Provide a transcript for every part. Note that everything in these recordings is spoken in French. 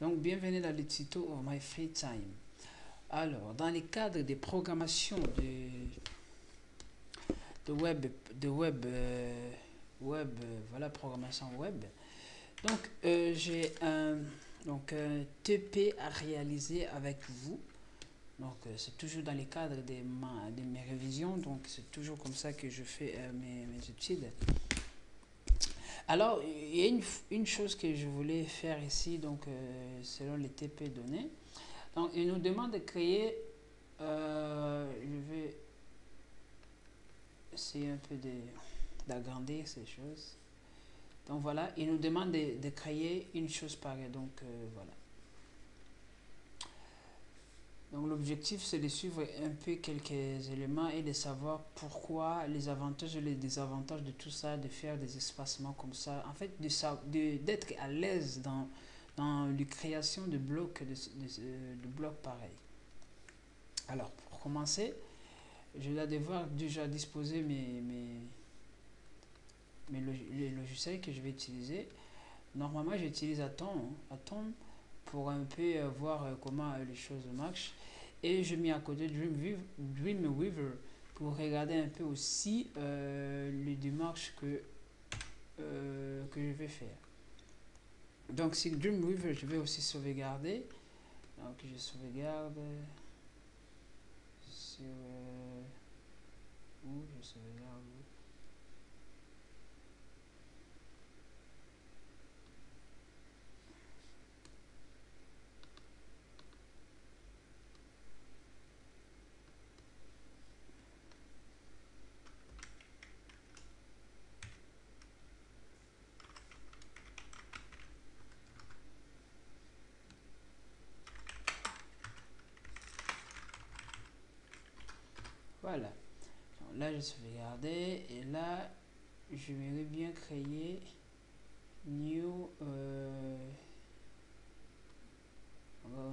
Donc, bienvenue dans le tuto of My Free Time. Alors, dans les cadres des programmations de programmation web. Donc, j'ai un TP à réaliser avec vous. Donc, c'est toujours dans les cadres de mes révisions. Donc, c'est toujours comme ça que je fais mes études. Alors, il y a une chose que je voulais faire ici, donc selon les TP donnés. Donc, il nous demande de créer, je vais essayer un peu d'agrandir ces choses. Donc voilà, il nous demande de créer une chose pareille. Donc voilà. Donc l'objectif c'est de suivre un peu quelques éléments et de savoir pourquoi les avantages et les désavantages de tout ça, de faire des espacements comme ça. En fait, d'être à l'aise dans la création de blocs, de blocs pareils. Alors pour commencer, je vais devoir déjà disposer les logiciels que je vais utiliser. Normalement, j'utilise Atom pour un peu voir comment les choses marchent. Et je mets à côté Dreamweaver pour regarder un peu aussi les démarches que je vais faire. Donc, sur Dreamweaver, je vais aussi sauvegarder. Donc, je sauvegarde sur. Où je sauvegarde. Voilà. Donc, là, je sauvegardé. Et là, je vais bien créer new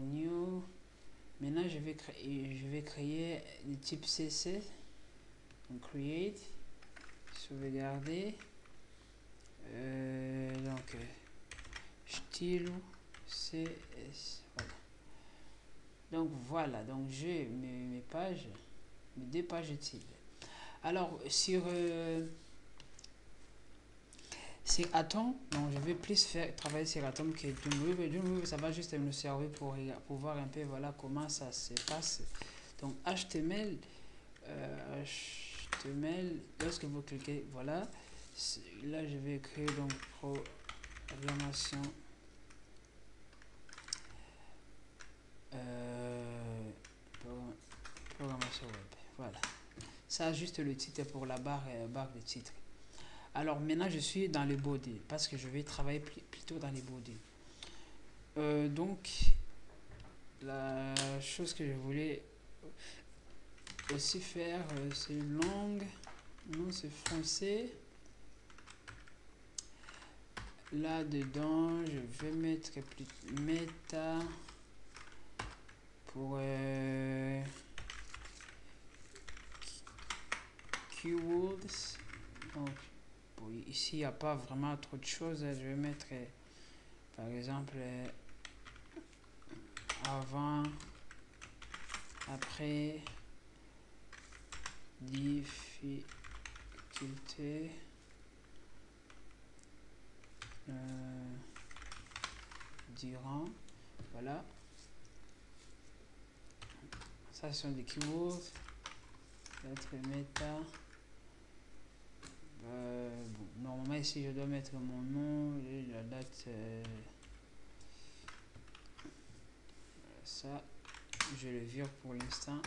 new. Maintenant je vais créer le type CC. Donc create, sauvegarder, donc style CS. Voilà. Donc voilà, donc j'ai mes pages, mes deux pages utiles. Alors sur Atom, donc je vais plus travailler sur Atom que Dreamweaver. Ça va juste me servir pour voir un peu voilà comment ça se passe. Donc HTML, lorsque vous cliquez, voilà, là je vais créer donc programmation programmation web. Voilà, ça juste le titre pour la barre de titre. Alors maintenant je suis dans le body parce que je vais travailler plutôt dans les body. Donc la chose que je voulais aussi faire, c'est langue, non c'est français. Là dedans je vais mettre plus méta pour keywords. Donc ici il n'y a pas vraiment trop de choses. Je vais mettre par exemple avant, après, difficulté, durant. Voilà, ça ce sont des keywords. Lettre méta. Bon, normalement ici je dois mettre mon nom et la date. Ça je le vire pour l'instant.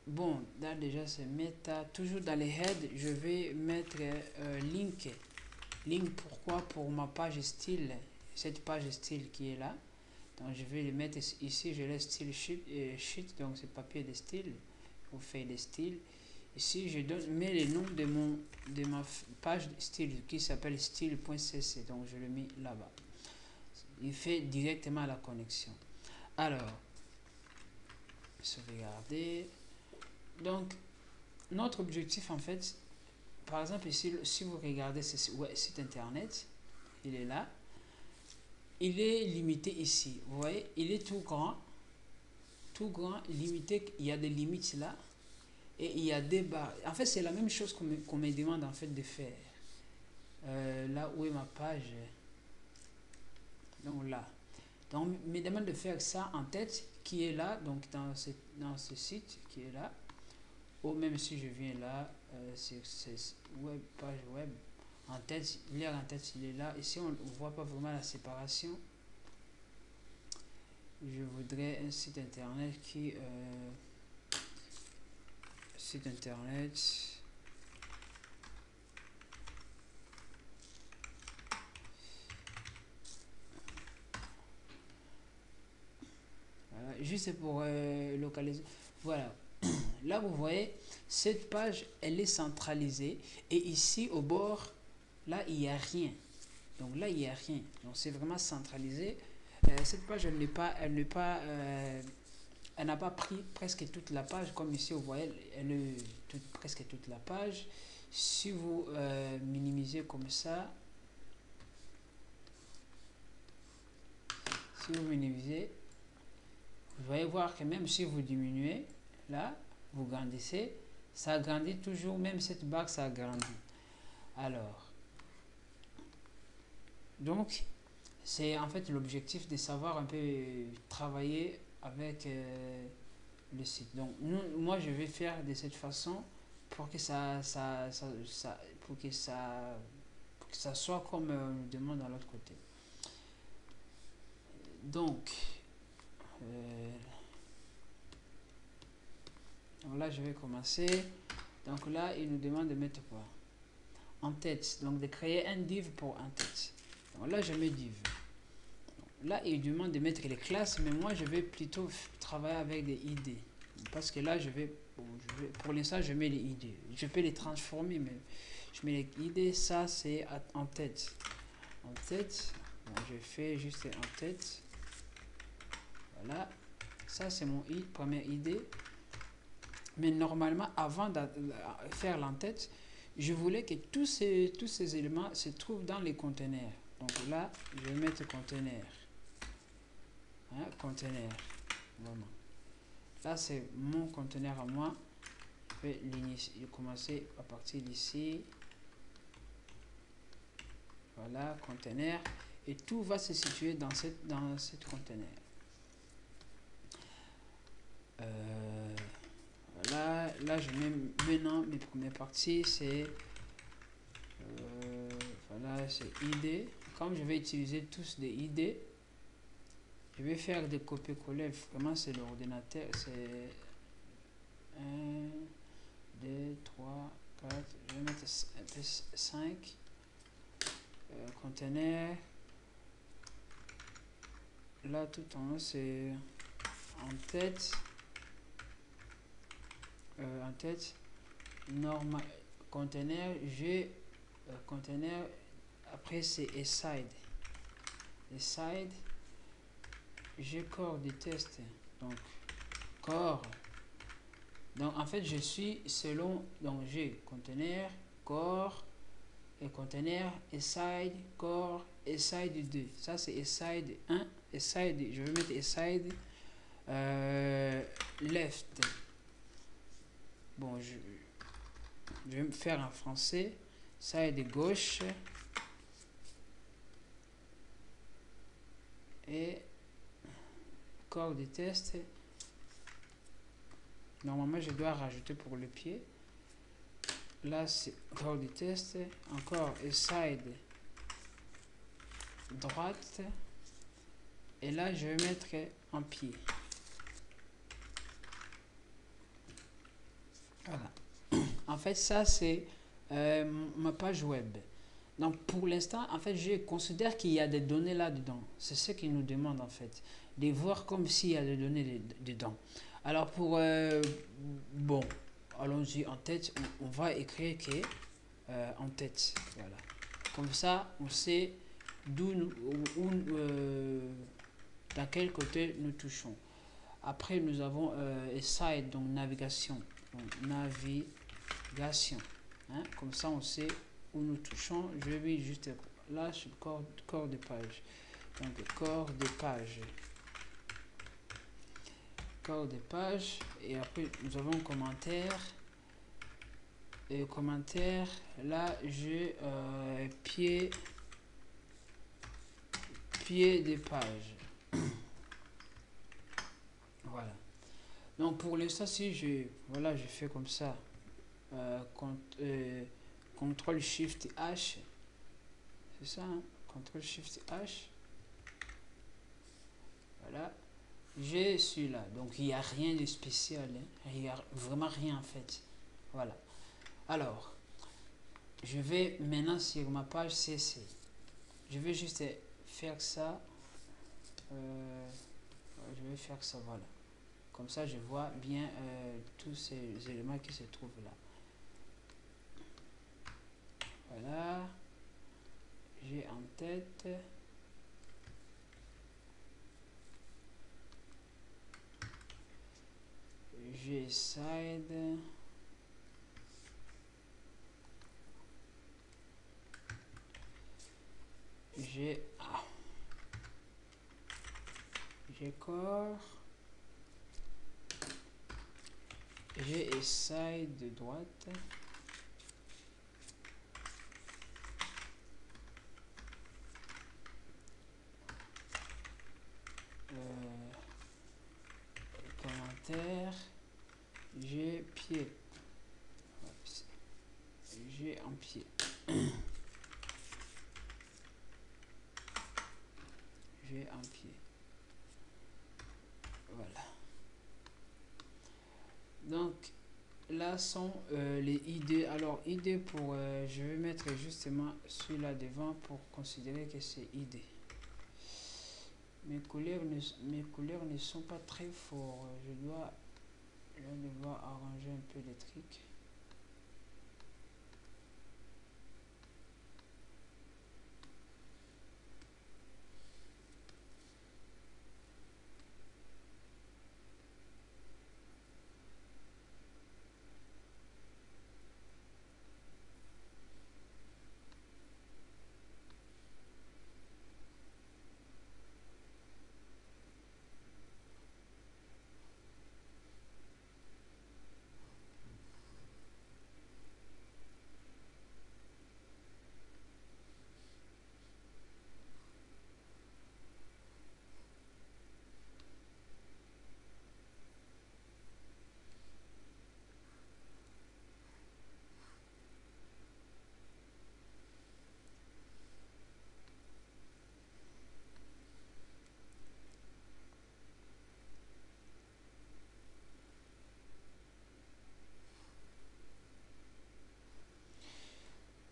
Bon, là déjà c'est méta. Toujours dans les heads, je vais mettre link. Link pourquoi? Pour ma page style. Cette page style qui est là. Donc je vais le mettre ici. Je laisse style sheet, donc c'est papier de style. Pour faire des styles. Ici je mets le nom de ma page style qui s'appelle style.cc. Donc je le mets là-bas. Il fait directement la connexion. Alors, sauvegarder. Donc, notre objectif en fait, par exemple ici, si vous regardez ce site internet, il est là. il est limité ici. Vous voyez, il est tout grand, limité. Il y a des limites là. Et il y a des barres. En fait, c'est la même chose qu'on me demande en fait de faire. Là où est ma page? Donc là. Donc, me demande de faire ça en tête, qui est là, donc dans ce site qui est là. Ou même si je viens là, c'est web, page web, en tête, lire en tête, il est là. Ici, on ne voit pas vraiment la séparation. Je voudrais un site internet qui... site internet... Voilà, juste pour localiser. Voilà. Là, vous voyez, cette page, elle est centralisée. Et ici, au bord, là, il n'y a rien. Donc là, il n'y a rien. Donc c'est vraiment centralisé. Cette page, elle n'a pas pris presque toute la page. Comme ici, vous voyez, elle est presque toute la page. Si vous minimisez comme ça, si vous minimisez, vous allez voir que même si vous diminuez, là, vous grandissez, ça agrandit toujours, même cette barre, ça agrandit. Alors, donc, c'est en fait l'objectif de savoir un peu travailler avec le site. Donc, moi, je vais faire de cette façon pour que pour que ça soit comme on nous demande dans l'autre côté. Donc, là, je vais commencer. Donc là, il nous demande de mettre quoi? En tête. Donc, de créer un div pour en tête. Donc là, je mets div. Donc, là, il demande de mettre les classes, mais moi, je vais plutôt travailler avec des ID. Parce que là, pour l'instant, je mets les ID. Je peux les transformer, mais je mets les ID. Ça, c'est en tête. En tête. Bon, je fais juste en tête. Voilà. Ça, c'est mon première idée. Mais normalement, avant de faire l'entête, je voulais que tous ces éléments se trouvent dans les conteneurs. Donc là, je vais mettre conteneur. Hein, conteneur. Vraiment. Là, c'est mon conteneur à moi. Je vais commencer à partir d'ici. Voilà, conteneur. Et tout va se situer dans cette conteneur. Là, je mets maintenant mes premières parties. C'est voilà, c'est ID. Comme je vais utiliser tous des ID, je vais faire des copier-coller. Vraiment, c'est l'ordinateur. C'est 1, 2, 3, 4. Je vais mettre 5. Conteneur. Là, tout en haut, c'est en tête. En tête. Normal. Conteneur. J'ai conteneur. Après, c'est aside. Aside. J'ai corps de test. Donc, corps. Donc, en fait, je suis selon. Donc, j'ai conteneur, corps, et conteneur, aside, corps, aside 2. Ça, c'est aside 1. Aside, je vais mettre aside left. Bon, je vais me faire en français. Side gauche. Et corps de test. Normalement, je dois rajouter pour le pied. Là, c'est corps de test. Encore side droite. Et là, je vais mettre en pied. Voilà. En fait, ça, c'est ma page web. Donc, pour l'instant, en fait, je considère qu'il y a des données là-dedans. C'est ce qu'il nous demande, en fait. De voir comme s'il y a des données dedans. Alors, pour... bon, allons-y en tête. On va écrire que en tête. Voilà. Comme ça, on sait d'où dans quel côté nous touchons. Après, nous avons side, donc navigation. Donc, navigation. Hein? Comme ça, on sait où nous touchons. Je vais juste là sur corps de page. Donc corps de page. Corps de page. Et après nous avons commentaire. Et commentaire. Là j'ai pied de page. Voilà. Donc pour l'instant si je voilà je fais comme ça. CTRL SHIFT H. C'est ça, hein? CTRL SHIFT H. Voilà. J'ai celui-là. Donc il n'y a rien de spécial. Hein? Il n'y a vraiment rien en fait. Voilà. Alors, je vais maintenant sur ma page CC. Je vais juste faire ça. Je vais faire ça, voilà. Comme ça, je vois bien tous ces éléments qui se trouvent là. Voilà. J'ai en tête. J'ai side. J'ai corps. J'ai side de droite. Commentaire. J'ai pied. J'ai un pied. J'ai un pied. Voilà. Donc là sont les idées. Alors idées pour je vais mettre justement celui-là devant pour considérer que c'est idée. Mes couleurs ne sont pas très forts. Je dois devoir arranger un peu les trucs.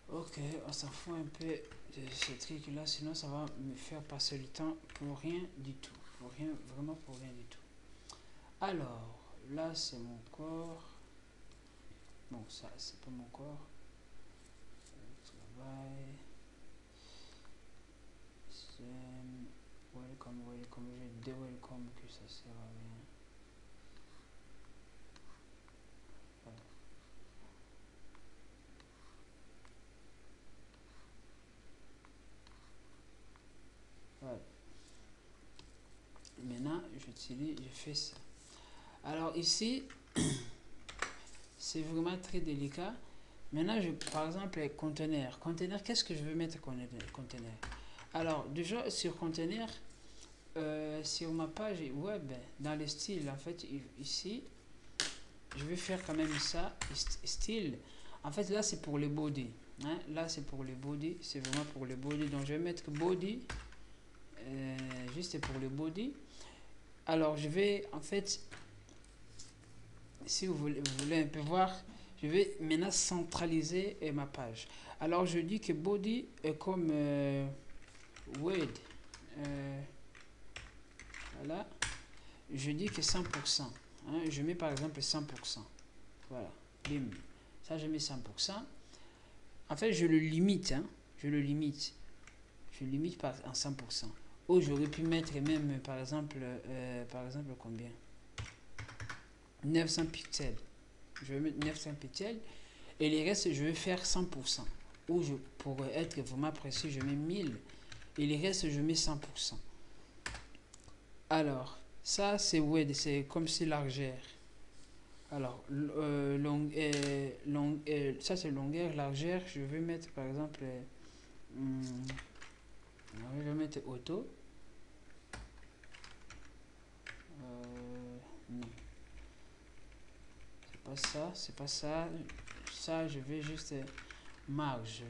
Ok, on s'en fout un peu de ces trucs là, sinon ça va me faire passer le temps pour rien du tout. Pour rien, vraiment pour rien du tout. Alors, là c'est mon corps. Bon, ça c'est pas mon corps. Travail. Welcome, j'ai deux welcome que ça sert à rien. Voilà. Voilà. Maintenant, je fais ça. Alors ici, c'est vraiment très délicat. Maintenant, par exemple, conteneur. Conteneur, qu'est-ce que je veux mettre conteneur? Alors, déjà, sur conteneur, sur ma page web, dans le style, en fait, ici, je vais faire quand même ça, style. En fait, là, c'est pour le body. Hein? Là, c'est pour le body. C'est vraiment pour le body. Donc, je vais mettre body. Juste pour le body. Alors, je vais, en fait, si vous voulez un peu voir, je vais maintenant centraliser ma page. Alors, je dis que body est comme Word. Voilà. Je dis que 100%. Hein, je mets par exemple 100%. Voilà. Bim. Ça, je mets 100%. En fait, je le limite. Hein, je le limite. Je limite en 100%. Ou j'aurais pu mettre même, par exemple combien? 900 pixels. Je vais mettre 900 pixels. Et les restes, je vais faire 100%. Ou pour être vraiment précis, je mets 1000. et le reste je mets 100%. Alors ça c'est width, c'est comme si largeur. Alors ça c'est longueur, largeur, je vais mettre par exemple je vais mettre auto. Non, c'est pas ça, c'est pas ça. Ça je vais juste marge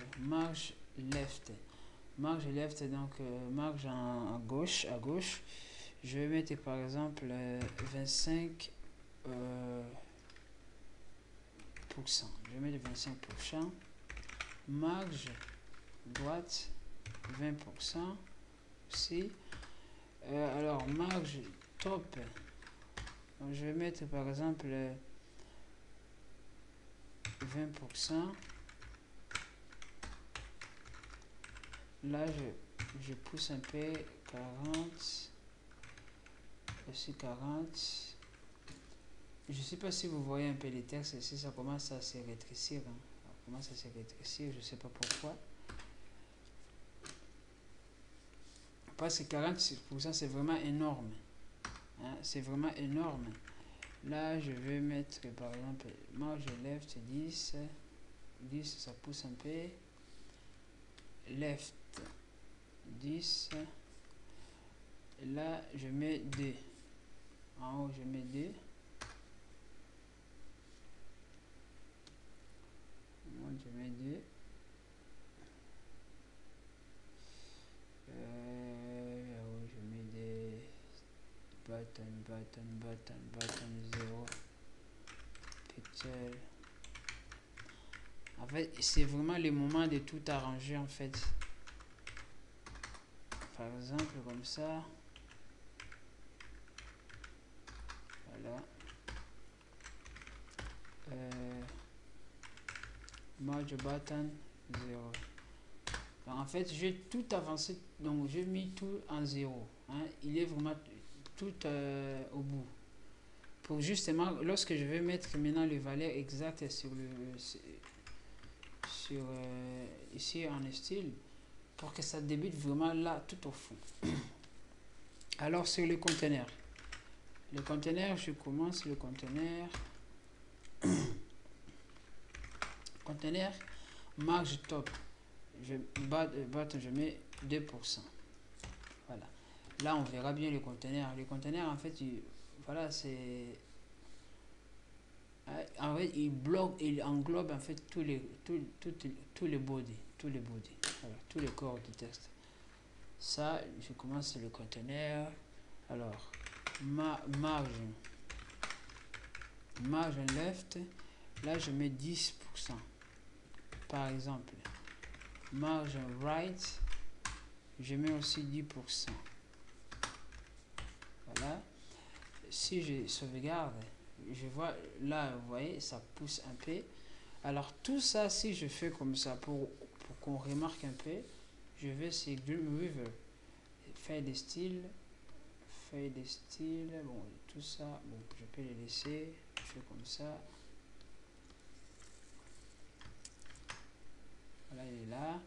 left, marge left, donc marge à gauche, je vais mettre par exemple 25 je vais mettre 25%, marge droite 20% aussi. Alors marge top, donc je vais mettre par exemple 20%. Là je pousse un peu, 40, aussi 40. Je sais pas si vous voyez un peu les textes, si ça commence à se rétrécir, hein. Ça commence à se rétrécir, je sais pas pourquoi. Parce que 40% c'est vraiment énorme, hein, c'est vraiment énorme. Là je vais mettre par exemple marge left 10, ça pousse un peu, left 10, là je mets 2, en haut je mets 2, je mets 2, je mets des button 0 pixel. En fait c'est vraiment le moment de tout arranger en fait. Par exemple comme ça, voilà, merge button 0. Donc en fait j'ai tout avancé, donc j'ai mis tout en 0, hein. Il est vraiment tout au bout, pour justement lorsque je vais mettre maintenant les valeurs exactes sur le ici en style, pour que ça débute vraiment là tout au fond. Alors sur le conteneur, je commence le conteneur marge top, je mets 2%. Voilà, là on verra bien le conteneur. En fait voilà, c'est en fait il englobe en fait tous les body, voilà, tous les corps du texte. Ça je commence le conteneur. Alors marge left, là je mets 10% par exemple. Marge right, je mets aussi 10%. Voilà, si je sauvegarde, je vois là, vous voyez, ça pousse un peu. Alors tout ça, si je fais comme ça pour qu'on remarque un peu, je vais sur Dreamweaver, faire des styles, bon tout ça, bon je peux les laisser, je fais comme ça. Voilà, il est là.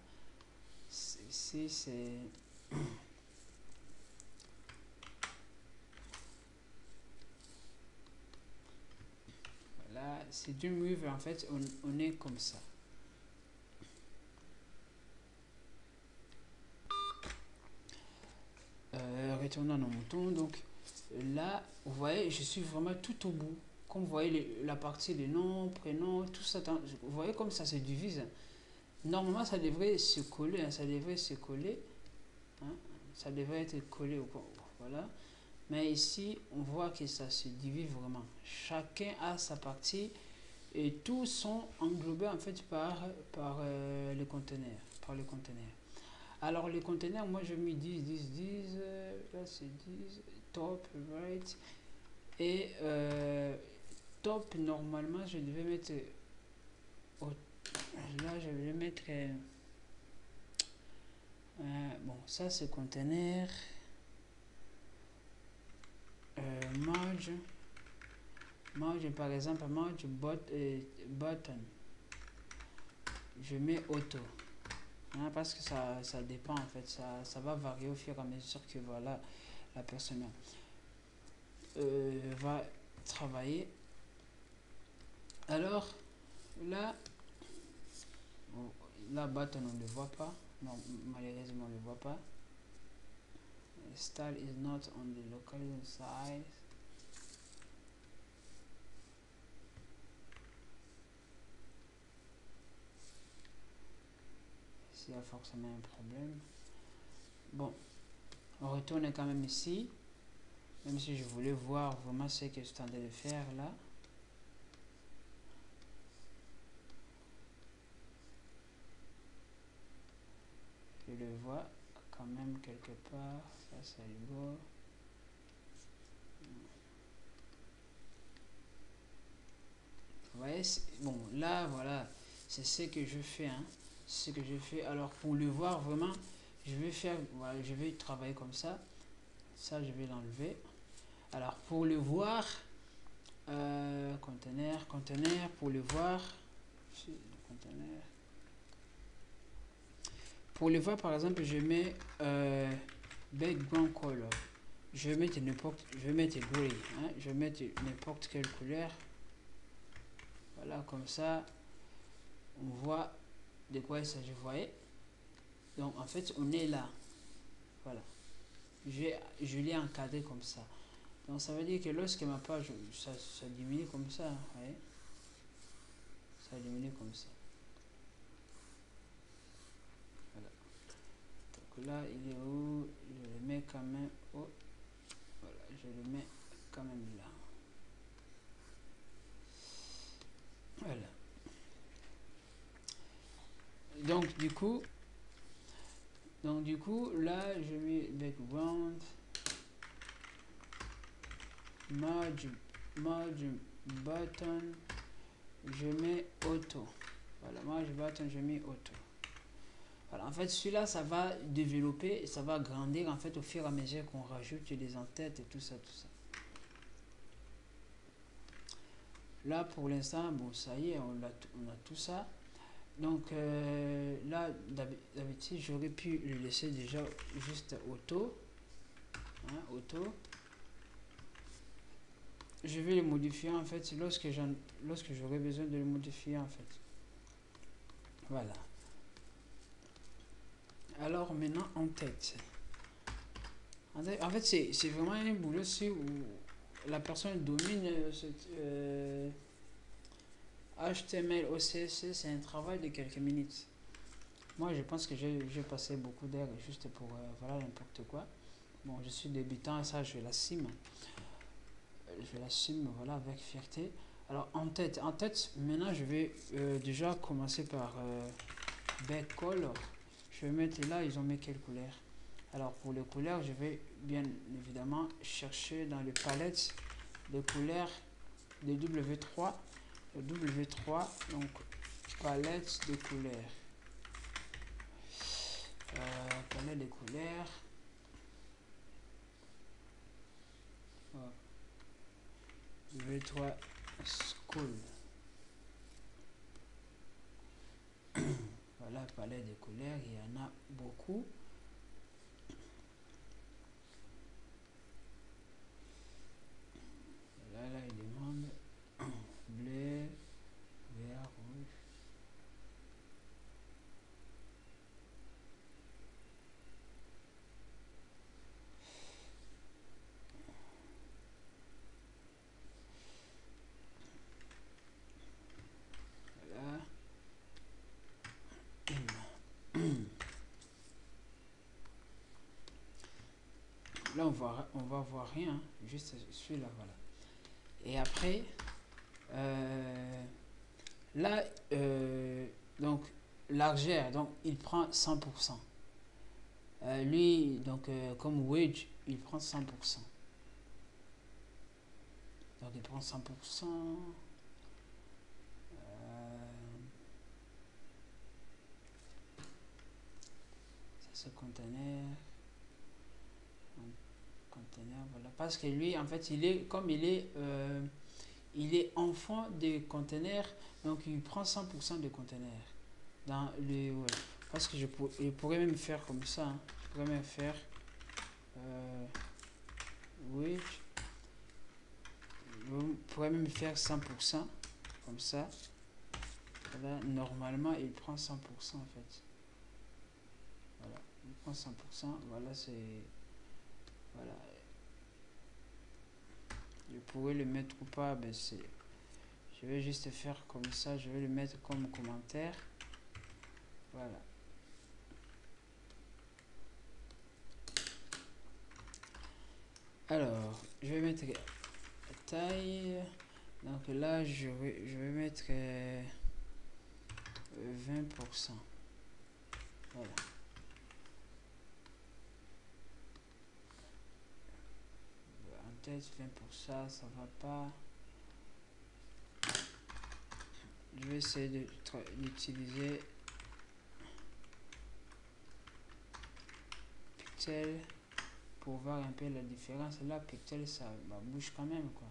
Ici c'est voilà, c'est Dreamweaver en fait, on est comme ça. Retournons à nos moutons. Donc là vous voyez je suis vraiment tout au bout, comme vous voyez la partie des noms, prénoms, tout ça, vous voyez comme ça se divise. Normalement ça devrait se coller, hein, ça devrait être collé au, voilà, mais ici on voit que ça se divise vraiment, chacun a sa partie et tous sont englobés en fait par le conteneur, Alors les conteneurs, moi je mets 10, là c'est 10, top, right, et top normalement je devais mettre, là je vais mettre, bon ça c'est conteneur, marge par exemple, marge button, je mets auto, hein, parce que ça dépend en fait, ça va varier au fur et à mesure que voilà, la personne va travailler. Alors là, la button on ne le voit pas, non, malheureusement on ne le voit pas. Style is not on the local size. S'il y a forcément un problème. Bon, on retourne quand même ici, même si je voulais voir vraiment ce que je tentais de faire là. Je le vois quand même quelque part, ça c'est rigolo. Vous voyez, bon là voilà, c'est ce que je fais, hein, ce que je fais. Alors pour le voir vraiment, je vais faire, voilà, je vais travailler comme ça. Ça je vais l'enlever. Alors pour le voir, conteneur, pour le voir, conteneur. Pour le voir par exemple, je mets background color. Je vais mettre n'importe, je vais mettre gray, hein, je vais mettre n'importe quelle couleur. Voilà, comme ça, on voit de quoi il s'agit, vous voyez. Donc en fait, on est là. Voilà. Je l'ai encadré comme ça. Donc ça veut dire que lorsque ma page, ça diminue comme ça, vous voyez. Ça diminue comme ça. Voilà. Donc là, il est où? Je le mets quand même au... Voilà, je le mets quand même là. Voilà. Donc du coup, là, je mets background, merge button, je mets auto. Voilà, merge button, je mets auto. Voilà, en fait, celui-là, ça va développer et ça va grandir en fait au fur et à mesure qu'on rajoute des entêtes et tout ça, tout ça. Là, pour l'instant, bon, ça y est, on a tout ça. Donc là, d'habitude, j'aurais pu le laisser déjà juste auto. Hein, auto. Je vais le modifier en fait lorsque j'aurai besoin de le modifier en fait. Voilà. Alors maintenant en tête. En fait, c'est vraiment un boulot où la personne domine HTML au CSS, c'est un travail de quelques minutes. Moi, je pense que j'ai passé beaucoup d'heures juste pour voilà n'importe quoi. Bon, je suis débutant, ça je l'assume. Je l'assume, voilà, avec fierté. Alors en tête, maintenant je vais déjà commencer par back color. Je vais mettre là, ils ont mis quelle couleur. Alors pour les couleurs, je vais bien évidemment chercher dans les palettes de couleurs de W3. Le W3, donc palette de couleurs. Palette de couleurs. W3 School. Voilà, palette de couleurs, il y en a beaucoup. Là, il demande bleu, vert, rouge. Voilà. Là, on va voir rien, juste celui-là, voilà. Et après, là, donc, largeur, donc, il prend 100%. Lui, donc, comme Wedge, il prend 100%. Donc, il prend 100%. Ça, c'est conteneur. Voilà, parce que lui en fait il est enfant des conteneurs, donc il prend 100% de conteneurs dans le web. Parce que je pourrais même faire comme ça, hein. Je pourrais même faire oui, je pourrais même faire 100% comme ça. Voilà, normalement il prend 100% en fait. Voilà, il prend 100%. Voilà, c'est voilà. Je pourrais le mettre ou pas, ben c'est je vais juste faire comme ça, je vais le mettre comme commentaire. Voilà. Alors, je vais mettre la taille. Donc là, je vais mettre 20%. Voilà. En tête, 20%, ça va pas. Je vais essayer d'utiliser Pixel pour voir un peu la différence. Là, Pixel, ça bouge quand même, quoi.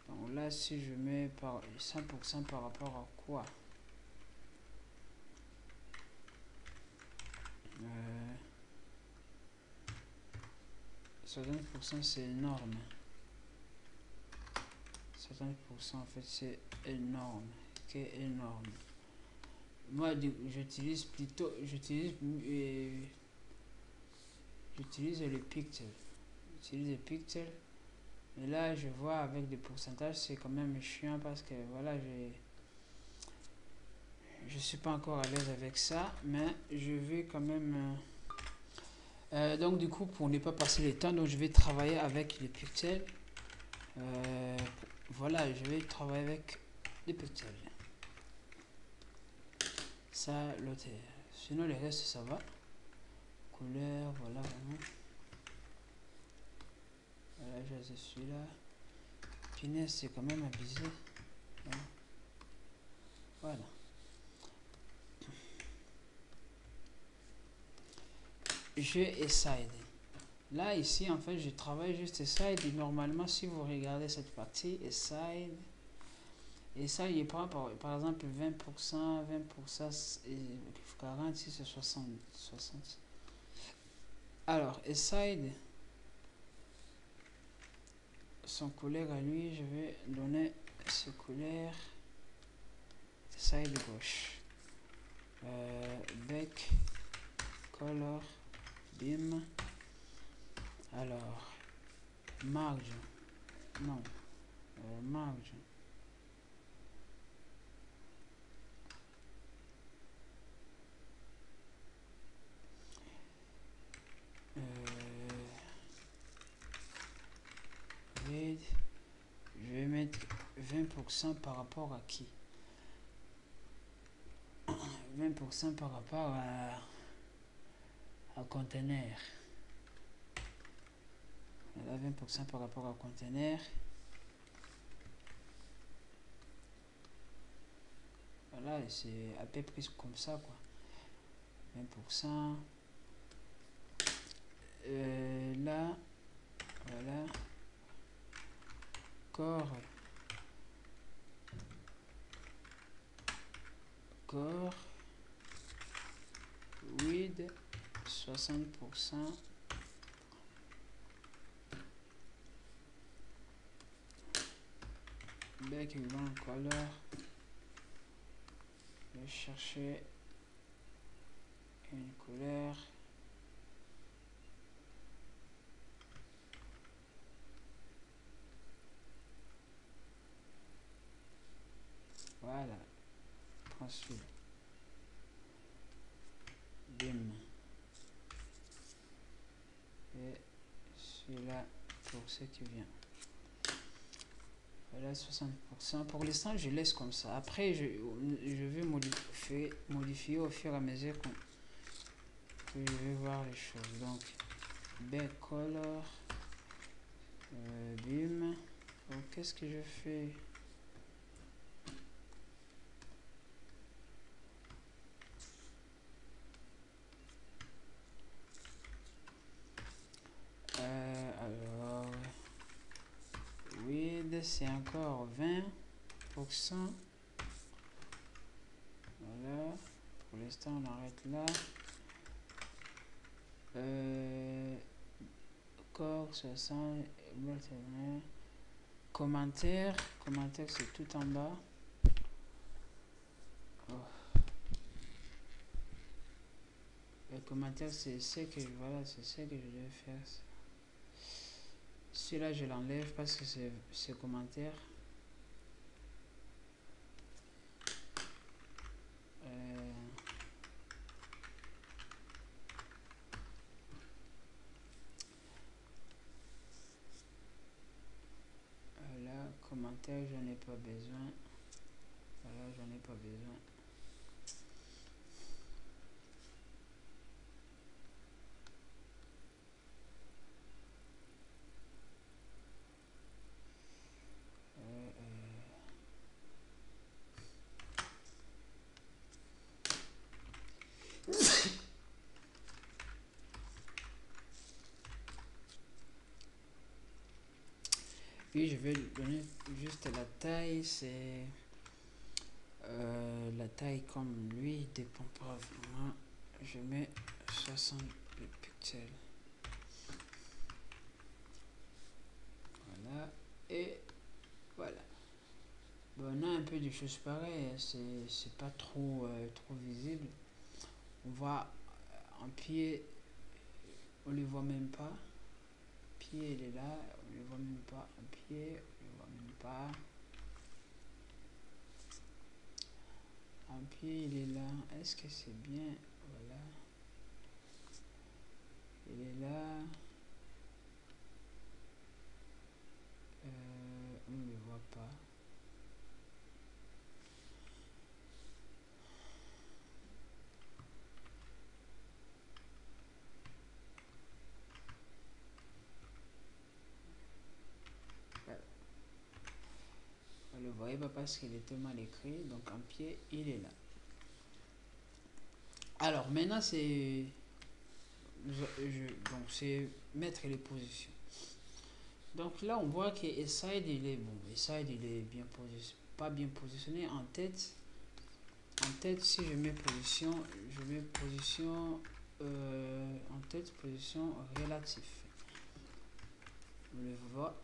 Donc là, si je mets par 100% par rapport à quoi? 60% c'est énorme. 60% en fait c'est énorme. C'est énorme. Moi j'utilise plutôt j'utilise le pixel. J'utilise le pixel. Mais là je vois avec des pourcentages c'est quand même chiant parce que voilà je suis pas encore à l'aise avec ça, mais je vais quand même donc du coup pour ne pas passer le temps, donc je vais travailler avec les pixels. Voilà, je vais travailler avec les pixels. Ça, l'autre. Sinon, le reste, ça va. Couleur, voilà, vraiment. Voilà, je suis là. Finesse, c'est quand même abusé. Voilà. Je side. Là, ici, en fait, je travaille juste side. Et normalement, si vous regardez cette partie, side. Et ça, il prend par exemple 20%, 20%, 46 et 60. Alors, side, son couleur à lui, je vais donner ce couleur side gauche. Back color beam. Alors, marge, non, marge. Je vais mettre 20% par rapport à qui? 20% par rapport à conteneur. Voilà, 20% par rapport à conteneur. Voilà, c'est à peu près comme ça, quoi. 20%. Là, voilà. Corps. Width 60%. Background color. Je vais chercher une couleur. Voilà. Ensuite, bim. Et celui-là pour ce qui vient. Voilà, 60%. Pour l'instant, je laisse comme ça. Après, je vais modifier au fur et à mesure que je vais voir les choses. Donc, back color, bim. Donc, qu'est-ce que je fais? Alors, width, c'est encore 20%. Voilà. Pour l'instant, on arrête là. Corps 60. Commentaire. Commentaire, c'est tout en bas. Oh. Le commentaire, c'est ce que voilà, c'est ce que je devais faire. Celui-là, je l'enlève parce que c'est commentaire. Là, commentaire, j'en ai pas besoin. Voilà, j'en ai pas besoin. Puis je vais donner juste la taille, c'est la taille comme lui dépend pas vraiment. Je mets 60 pixels. Voilà, et voilà. Bon, on a un peu de choses pareilles, c'est pas trop visible. On voit un pied, on le voit même pas. Pied il est là, on le voit même pas. Un pied, on le voit même pas. Un pied il est là, est-ce que c'est bien? Voilà, il est là. On ne le voit pas. Voilà. On le voyait pas parce qu'il était mal écrit, donc un pied il est là. Alors maintenant c'est donc c'est mettre les positions. Donc là on voit que side il est bon, side il est bien positionné, pas bien positionné en tête. En tête, si je mets position, je mets position en tête, position relative. On le voit.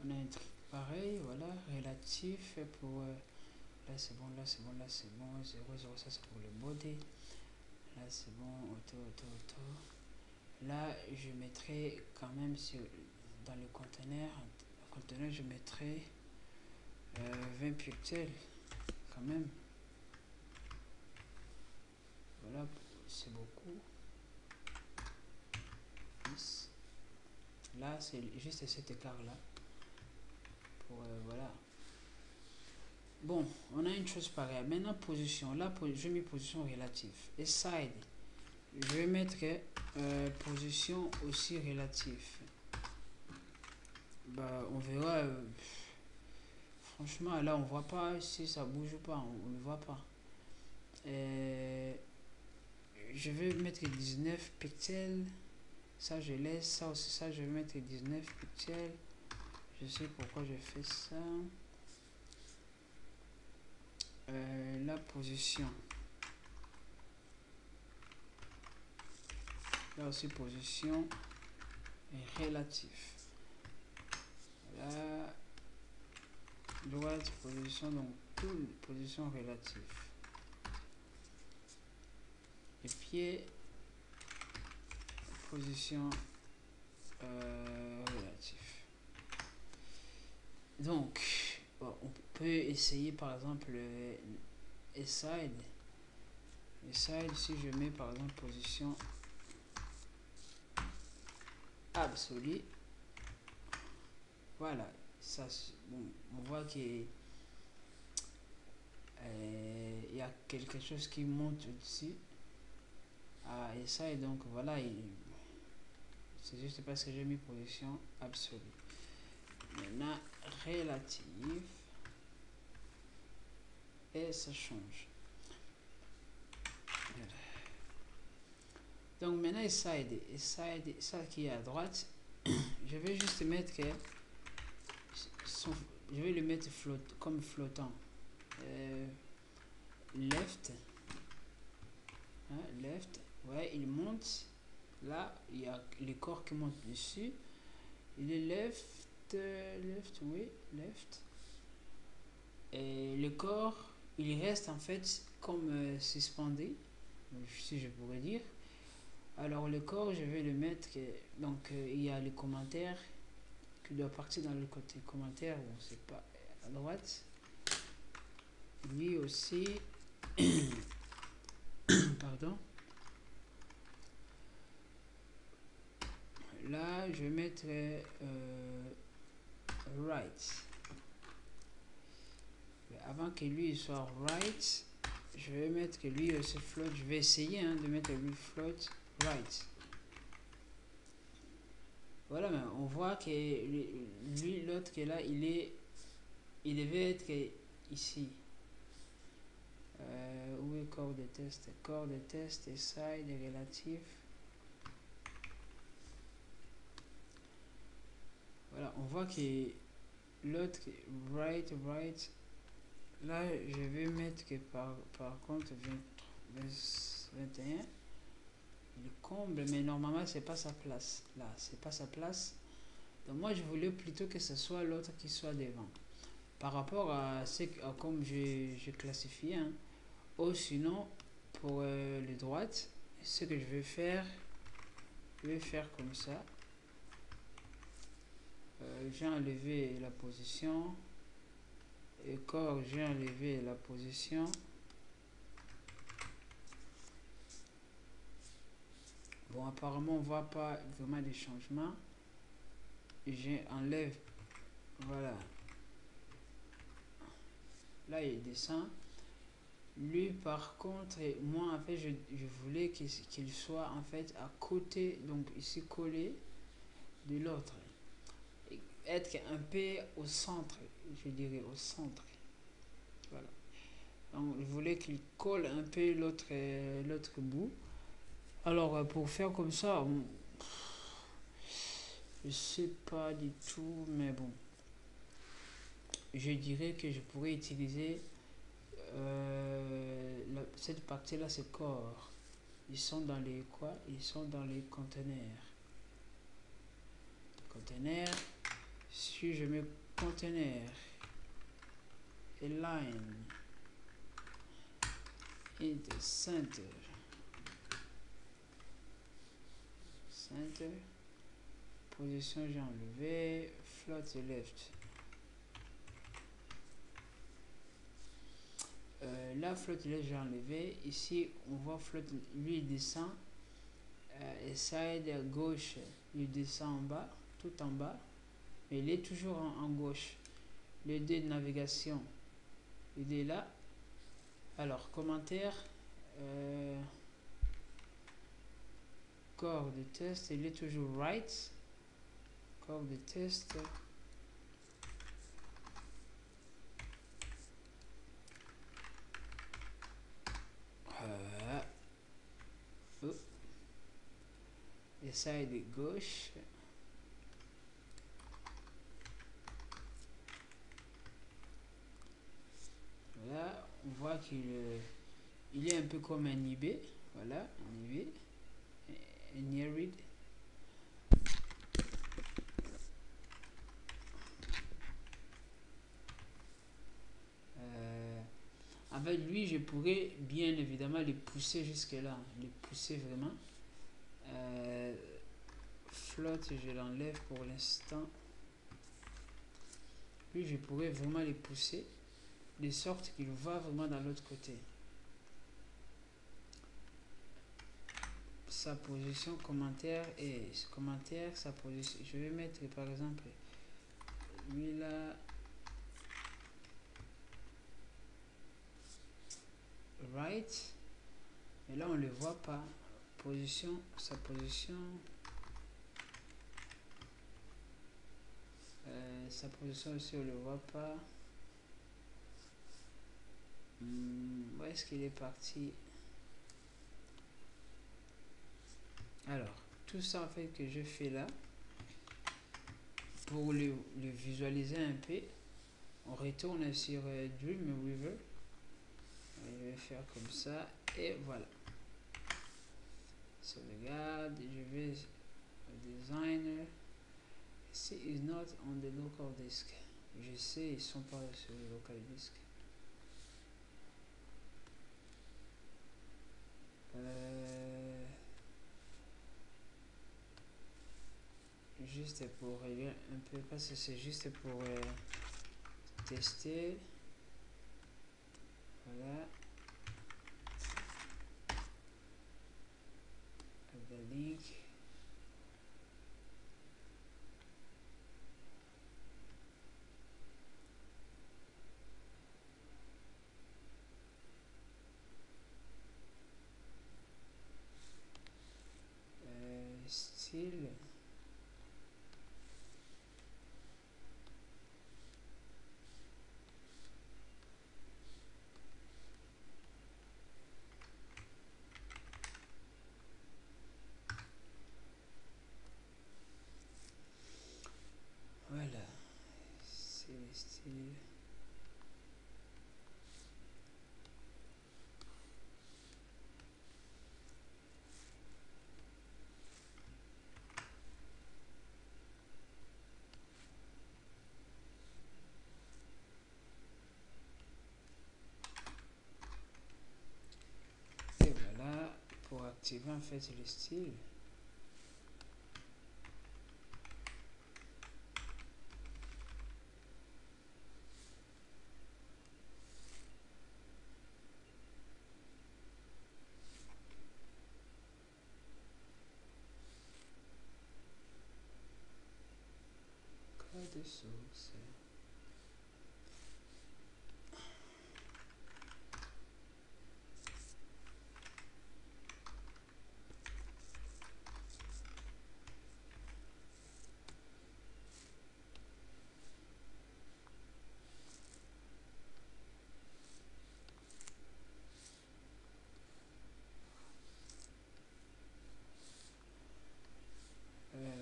On a un truc pareil, voilà, relatif pour là c'est bon, là c'est bon, là c'est bon, 0, 0, ça c'est pour le body. Là c'est bon, auto. Là je mettrai quand même sur, dans le conteneur je mettrai 20 pixels quand même. Voilà, c'est beaucoup. 10. Là c'est juste cet écart là. Pour voilà. Bon, on a une chose pareille. Maintenant, position. Là, je mets position relative. Et side, je vais mettre position aussi relative. Bah, on verra. Franchement, là, on voit pas si ça bouge ou pas. On ne voit pas. Je vais mettre 19 pixels. Ça, je laisse. Ça aussi, ça, je vais mettre 19 pixels. Je sais pourquoi je fais ça. La position. Là aussi, position relative. Là, droite, position, donc toute position relative. Les pieds, position relative. Donc, bon, on peut essayer par exemple le side. Le side, si je mets par exemple position absolu. Voilà, ça, bon, on voit qu'il y a quelque chose qui monte au-dessus. Ah, et ça, et donc voilà, c'est juste parce que j'ai mis position absolue. Maintenant, relative, et ça change. Voilà. Donc maintenant, side, ça qui est à droite, je vais juste mettre je vais le mettre comme flottant. Left, hein, left, ouais, il monte. Là, il y a les corps qui montent dessus. Il est left, oui, left. Et le corps, il reste en fait comme suspendu, si je pourrais dire. Alors le corps, je vais le mettre, donc il y a les commentaires qui doivent partir dans le côté commentaire, bon c'est pas à droite. Lui aussi, pardon. Là, je vais mettre right. Mais avant que lui soit right, je vais mettre que lui se flotte. Je vais essayer de mettre lui float right. Voilà, mais on voit que lui l'autre qui est là, il devait être ici. Où est corps de test? Corps de test et side et relatif. Voilà, on voit que l'autre right. Là, je vais mettre que par contre 21. Il comble, mais normalement c'est pas sa place. Là, c'est pas sa place. Donc moi je voulais plutôt que ce soit l'autre qui soit devant. Par rapport à ce comme je classifié. Ou sinon pour les droites, ce que je vais faire comme ça. J'ai enlevé la position. Et corps, j'ai enlevé la position. Bon, apparemment, on voit pas vraiment des changements. J'enlève, voilà. Là, il descend. Lui, par contre, moi, en fait, je voulais qu'il soit, en fait, à côté, donc ici, collé de l'autre. Être un peu au centre, je dirais, au centre. Voilà. Donc, je voulais qu'il colle un peu l'autre bout. Alors, pour faire comme ça, je sais pas du tout, mais bon. Je dirais que je pourrais utiliser cette partie-là, c'est corps. Ils sont dans les quoi? Ils sont dans les conteneurs. Conteneurs. Si je mets conteneur, align, into center, position j'ai enlevé, float left. Là, float left j'ai enlevé. Ici, on voit float, lui il descend. Et side gauche, il descend en bas, tout en bas. Mais il est toujours en gauche. Le dé de navigation, il est là. Alors, commentaire. Corps de test, il est toujours right. Corps de test. Et side gauche. Là, on voit qu'il est un peu comme un IB. Voilà, un IB. Un IRID. Avec lui, je pourrais bien évidemment les pousser jusque là. Les pousser vraiment. Flotte, je l'enlève pour l'instant. Lui, je pourrais vraiment les pousser de sorte qu'il va vraiment dans l'autre côté. sa position commentaire et commentaire sa position. Je vais mettre par exemple lui là, right, et là on le voit pas. Position, sa position, sa position aussi on le voit pas. Où est-ce qu'il est parti? Alors tout ça en fait que je fais là pour le visualiser un peu, on retourne sur Dreamweaver. Je vais faire comme ça et voilà. Sauvegarde, je vais designer. C is not on the local disk. Je sais, ils sont pas sur le local disk. Juste pour régler un peu, parce que c'est juste pour tester. Voilà. The link. Style. Voilà. C'est le style. Et voilà, pour activer en fait le style. Code source. Voilà.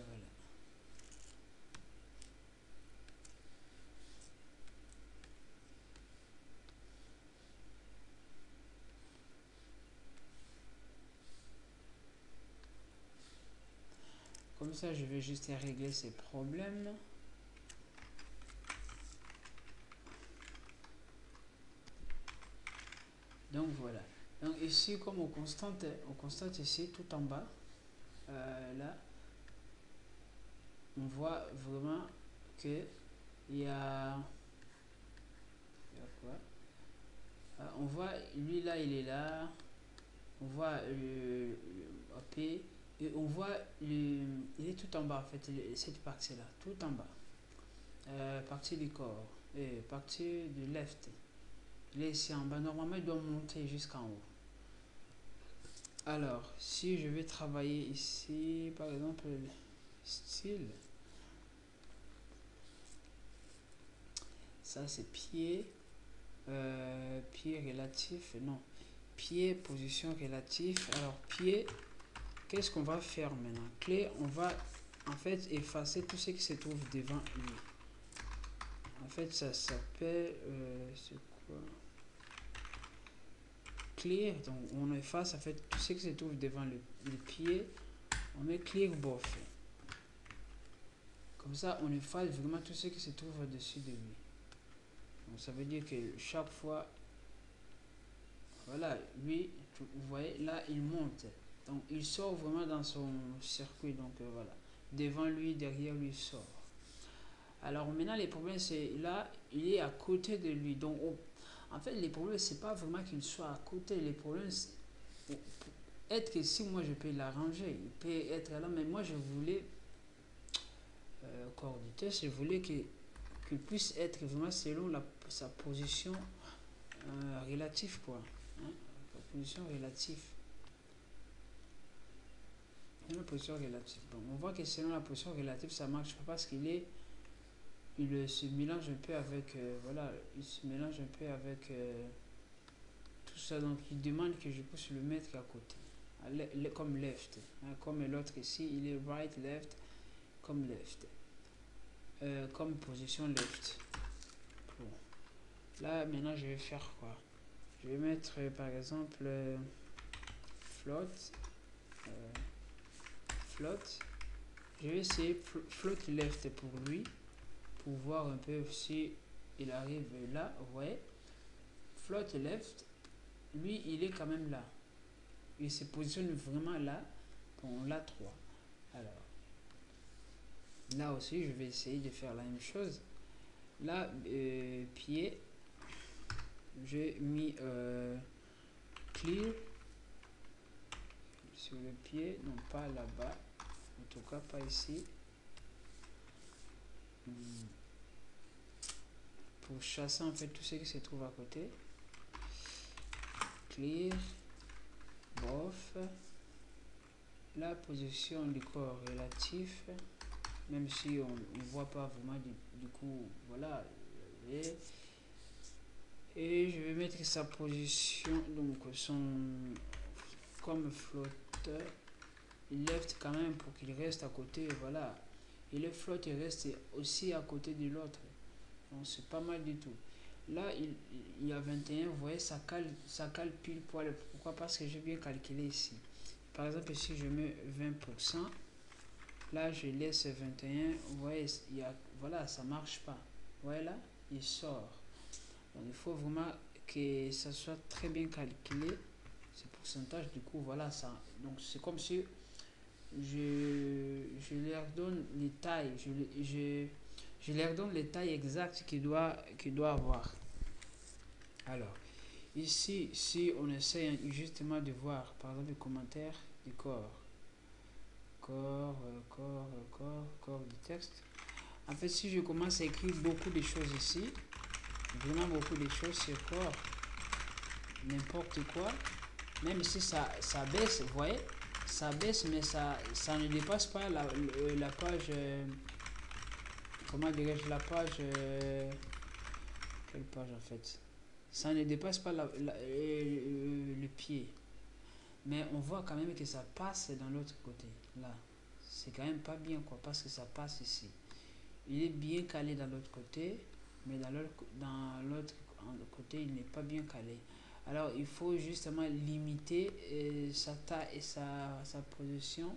Comme ça, je vais juste régler ces problèmes. Donc voilà. Donc ici, comme on constate ici tout en bas, là, on voit vraiment que il y a quoi? On voit lui là, il est là. On voit le AP et on voit il est tout en bas en fait, cette partie là, tout en bas. Partie du corps et partie du left. Il est ici en bas. Normalement, il doit monter jusqu'en haut. Alors, si je vais travailler ici, par exemple, style, ça c'est pied, pied relatif, non, pied, position relatif. Alors, pied, qu'est-ce qu'on va faire maintenant? Clé, on va en fait effacer tout ce qui se trouve devant lui. En fait, ça s'appelle, c'est quoi? Clear, donc on efface en fait tout ce qui se trouve devant le pied. On met clear both. Comme ça, on efface vraiment tout ce qui se trouve au-dessus de lui. Donc ça veut dire que chaque fois, voilà, lui, vous voyez, là, il monte. Donc il sort vraiment dans son circuit. Donc voilà, devant lui, derrière lui, il sort. Alors maintenant, les problèmes, c'est là, il est à côté de lui. Donc en fait, les problèmes, c'est pas vraiment qu'il soit à côté. Les problèmes, être ici, moi je peux l'arranger, il peut être là, mais moi je voulais, corps du test, je voulais qu'il puisse être vraiment selon sa position relative, quoi. Hein, la position relative. La position relative. Bon, on voit que selon la position relative, ça marche pas parce il se mélange un peu avec, voilà, il se mélange un peu avec tout ça. Donc, il demande que je puisse le mettre à côté, comme left, hein, comme l'autre ici, il est right, left, comme left, comme position left. Bon. Là, maintenant, je vais faire quoi? Je vais mettre, par exemple, float, euh, float. Je vais essayer float left pour lui, pour voir un peu si il arrive là. Vous voyez, float left, lui, il est quand même là. Il se positionne vraiment là. Bon, là 3. Alors, là aussi, je vais essayer de faire la même chose. Là, pied, j'ai mis clear sur le pied, non pas là-bas, en tout cas pas ici. Pour chasser en fait tout ce qui se trouve à côté. Clear, bof. La position du corps relatif, même si on ne voit pas vraiment du coup, voilà. Et je vais mettre sa position, donc son comme flotteur, il left quand même pour qu'il reste à côté, voilà. Et le flotte il reste aussi à côté de l'autre. Donc c'est pas mal du tout. Là, il y a 21, vous voyez, ça cale pile poil. Pourquoi? Parce que j'ai bien calculé ici. Par exemple, ici, je mets 20%. Là, je laisse 21. Vous voyez, voilà, ça marche pas. Vous voyez là, il sort. Donc, il faut vraiment que ça soit très bien calculé. Ce pourcentage, du coup, voilà, ça. Donc, c'est comme si je leur donne les tailles. Je leur donne les tailles exactes qu'il doit avoir. Alors, ici, si on essaie justement de voir, par exemple, les commentaires du corps, corps du texte. En fait, si je commence à écrire beaucoup de choses ici, vraiment beaucoup de choses sur corps, n'importe quoi, même si ça baisse, vous voyez, ça baisse, mais ça ne dépasse pas la page, comment dirais-je, la page, quelle page en fait? Ça ne dépasse pas le pied. Mais on voit quand même que ça passe dans l'autre côté. Là, c'est quand même pas bien quoi, parce que ça passe ici. Il est bien calé dans l'autre côté, mais dans l'autre côté, il n'est pas bien calé. Alors, il faut justement limiter sa taille et sa position.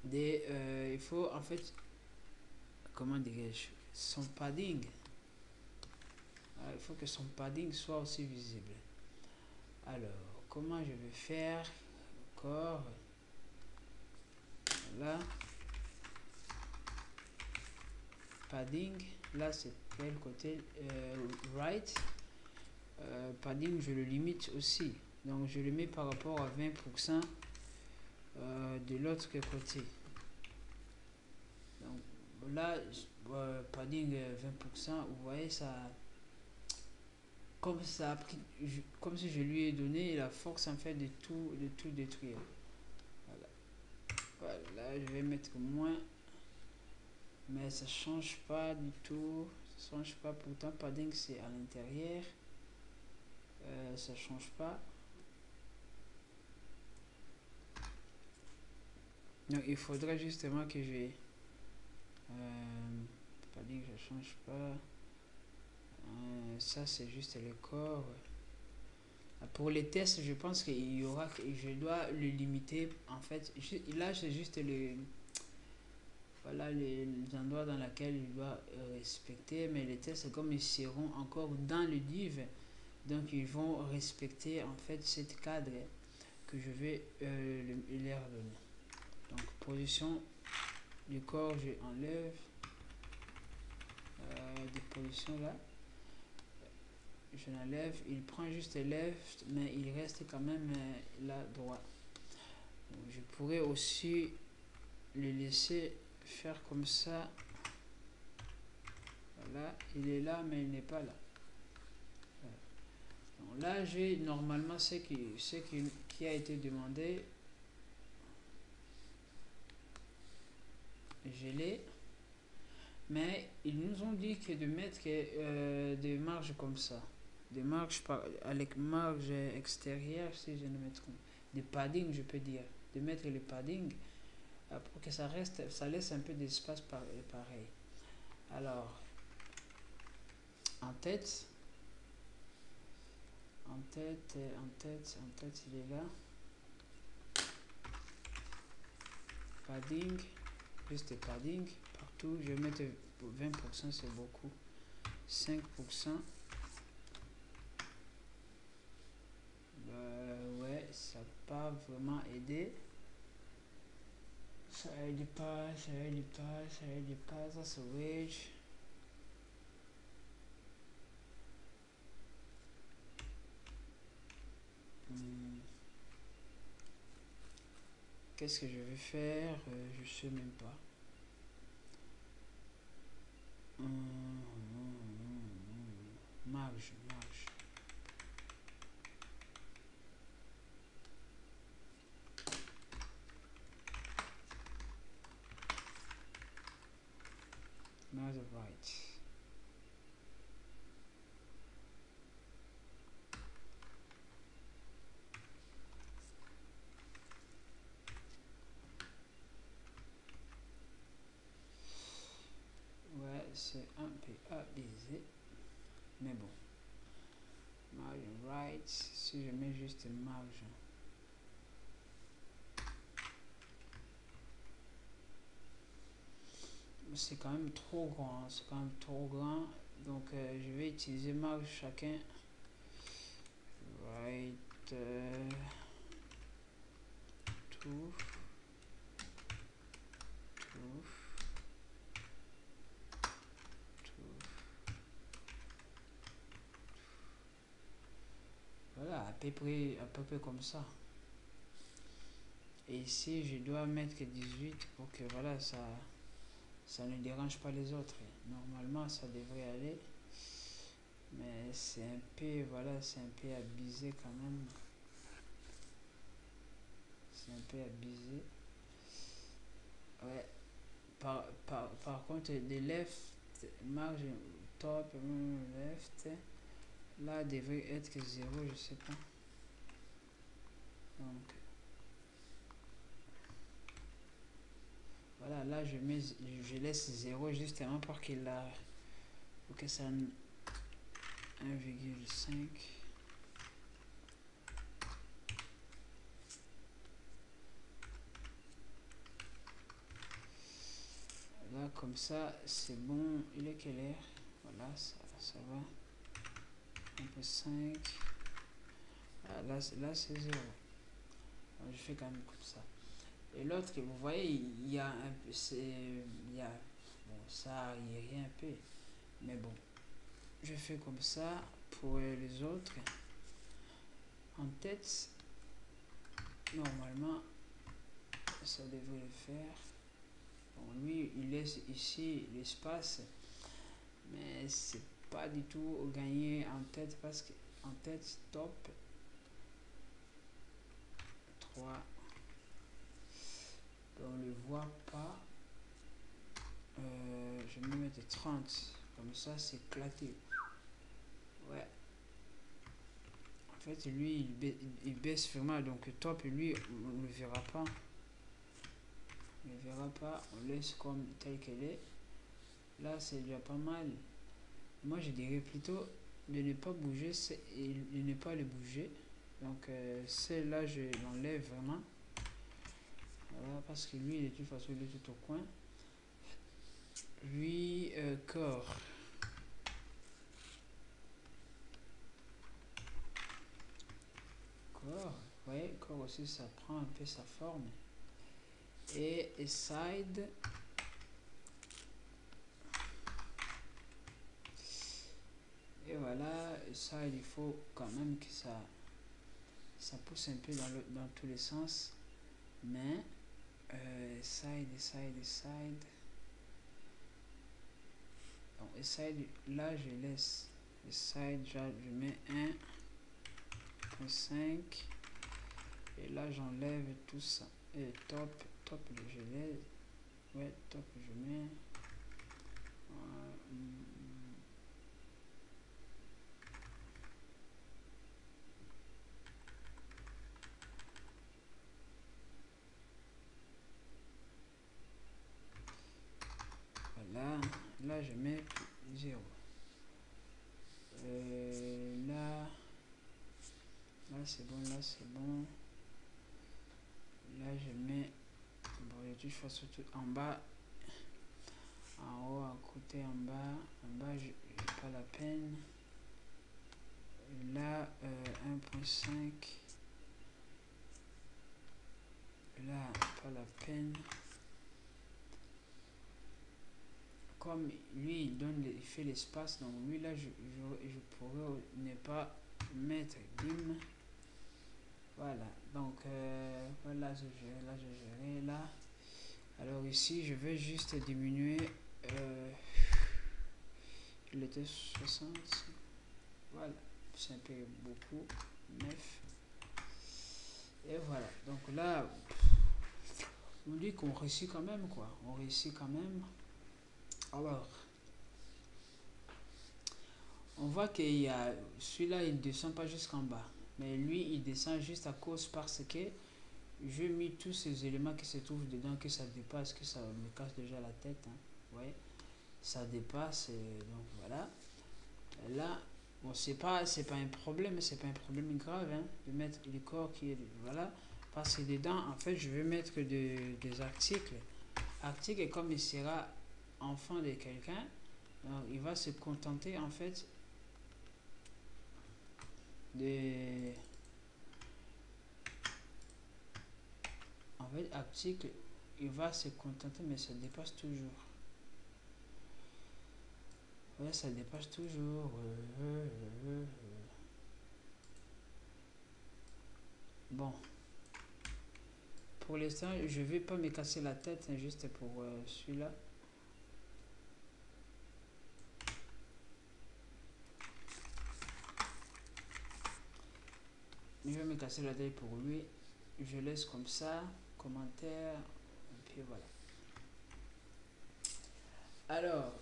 Il faut en fait, comment dirais-je, son padding. Alors, il faut que son padding soit aussi visible. Alors, comment je vais faire? Corps. Là. Padding. Là, c'est quel côté? Right. Padding, je le limite aussi. Donc, je le mets par rapport à 20% de l'autre côté. Donc, là, padding 20%, vous voyez, ça. Comme ça a pris, comme si je lui ai donné la force en fait de tout détruire. Voilà, je vais mettre moins, mais ça change pas du tout. Ça change pas, pourtant padding c'est à l'intérieur. Ça change pas. Donc il faudrait justement que je padding ça change pas. Ça c'est juste le corps. Pour les tests, je pense qu'il y aura, je dois le limiter en fait. Là, c'est juste voilà les endroits dans lesquels il doit respecter, mais les tests, comme ils seront encore dans le div, donc ils vont respecter en fait cette cadre que je vais leur donner. Donc, position du corps, je enlève des positions là. je l'enlève, il prend juste left, mais il reste quand même là droit. Donc, je pourrais aussi le laisser faire comme ça. Voilà, il est là, mais il n'est pas là. Voilà. Donc là, j'ai normalement ce qui a été demandé. Je l'ai. Mais ils nous ont dit que de mettre des marges comme ça. Des marges avec marge extérieure, si je ne me trompe. Des padding, je peux dire. De mettre les padding pour que ça reste, ça laisse un peu d'espace pareil. Alors, en tête, il est là. Padding, juste padding partout. Je vais mettre 20%, c'est beaucoup. 5%. Ouais, ça n'a pas vraiment aidé. Ça aide pas, ça c'est wage. Qu'est-ce que je vais faire? Je sais même pas. Marge. Marge right. Ouais, c'est un peu abusé. Mais bon. Marge right. Si je mets juste marge. C'est quand même trop grand. Donc je vais utiliser marge chacun. Right. Tout. Voilà, à peu près comme ça. Et ici, je dois mettre 18 pour que voilà, ça ne dérange pas les autres. Normalement, ça devrait aller. Mais c'est un peu, voilà, c'est un peu abusé quand même. C'est un peu abusé. Ouais. Par contre, les left, marge top, left, là, devrait être que 0, je sais pas. Donc, voilà, là, je laisse 0 justement pour qu'il a, pour que ça 1,5. Là, comme ça, c'est bon. Il est quelle heure? Voilà, ça va. Un peu 5. Ah, là c'est 0. Alors, je fais quand même comme ça. Et l'autre, vous voyez, il y a un peu. Il y a. Bon, ça, il y a rien un peu. Mais bon, je fais comme ça pour les autres. En tête, normalement, ça devrait le faire. Bon, lui, il laisse ici l'espace, mais c'est pas du tout gagné en tête parce que en tête, top 3. On ne le voit pas. Je vais me mettre 30. Comme ça, c'est éclaté. Ouais. En fait, lui, il baisse vraiment. Donc, top, lui, on ne le verra pas. On ne le verra pas. On laisse comme tel qu'elle est. Là, c'est déjà pas mal. Moi, je dirais plutôt de ne pas bouger et de ne pas le bouger. Donc, celle-là, je l'enlève vraiment. Voilà, parce que lui, de toute façon, il est tout au coin. Lui, corps. Corps, ouais, corps aussi, ça prend un peu sa forme. Et side. Et voilà. voilà, ça il faut quand même que ça pousse un peu dans tous les sens. Mais side. Donc side, là je laisse. Side, je mets 1.5. Et là j'enlève tout ça. Et top, je laisse. Ouais, top, je mets. Voilà, là je mets 0. Là c'est bon, là c'est bon. Là je mets, bon, les touches fois surtout en bas, en haut, à côté, en bas, j'ai pas la peine. Là 1.5. Là pas la peine. Comme lui il fait l'espace, donc lui là je pourrais ne pas mettre bim. Voilà, donc voilà, je gérerai là. Alors ici je vais juste diminuer, il était 60. Voilà, c'est un peu beaucoup, 9. Et voilà, donc là on dit qu'on réussit quand même, quoi, on réussit quand même. Alors on voit qu'il y a celui-là, il ne descend pas jusqu'en bas, mais lui il descend juste à cause parce que je mis tous ces éléments qui se trouvent dedans, que ça dépasse, que ça me casse déjà la tête, hein. Ouais, ça dépasse, donc voilà. Là bon, c'est pas un problème, c'est pas un problème grave, hein, de mettre le corps qui est, voilà, parce que dedans en fait je vais mettre des articles. Et comme il sera enfant de quelqu'un, donc il va se contenter en fait de, article, il va se contenter, mais ça dépasse toujours. Ouais, ça dépasse toujours. Bon, pour l'instant je vais pas me casser la tête, hein, juste pour celui-là. Je vais me casser la tête pour lui. Je laisse comme ça, commentaire, et puis voilà. Alors,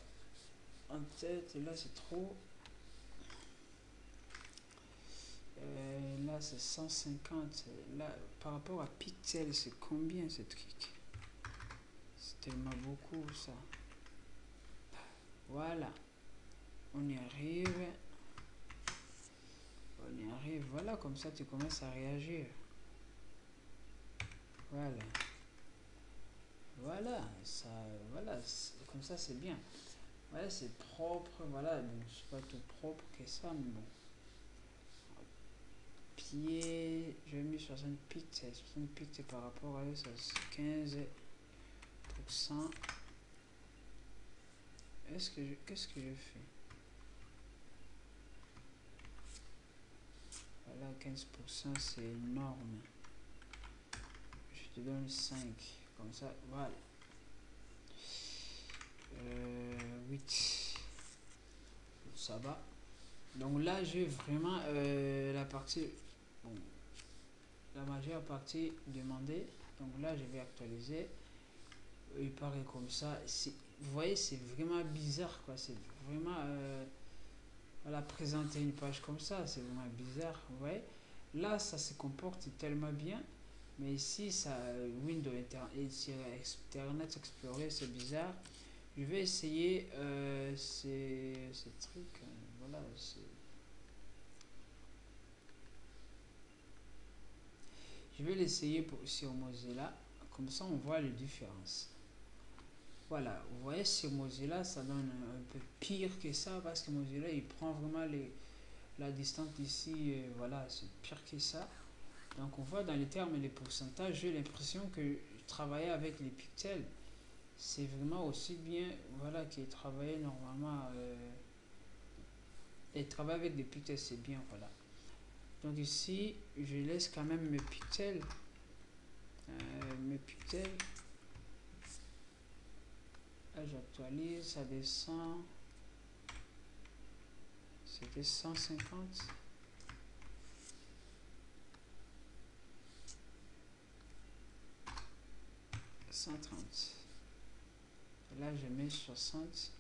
en tête, là c'est trop. Là c'est 150. Là, par rapport à pixels, c'est combien ce truc? C'est tellement beaucoup ça. Voilà. On y arrive. Voilà, comme ça tu commences à réagir. Voilà. Voilà, comme ça c'est bien. Voilà, c'est propre, voilà, bon, c'est pas tout propre que ça, mais bon. Pied, j'ai mis 60 pixels, par rapport à eux, ça 15%. Qu'est-ce que je fais? Voilà, 15%, c'est énorme. Je te donne 5, comme ça, voilà. 8, ça va. Donc là j'ai vraiment la partie, bon, la majeure partie demandée. Donc là je vais actualiser. Il paraît comme ça. Vous voyez, c'est vraiment bizarre, quoi. C'est vraiment voilà, présenter une page comme ça, c'est vraiment bizarre. Vous voyez, là ça se comporte tellement bien, mais ici ça, Windows et sur Internet Explorer, c'est bizarre. Je vais essayer ces trucs. Voilà, je vais l'essayer sur Mozilla, comme ça on voit les différences. Voilà, vous voyez sur Mozilla ça donne un peu pire que ça, parce que Mozilla il prend vraiment la distance d'ici, voilà, c'est pire que ça. Donc on voit dans les termes et les pourcentages, j'ai l'impression que travailler avec les pixels c'est vraiment aussi bien, voilà, qui travailler normalement et travailler avec des pixels, c'est bien, voilà. Donc ici, je laisse quand même mes pixels. Là, j'actualise, ça descend. C'était 150. 130. Là, je mets 60.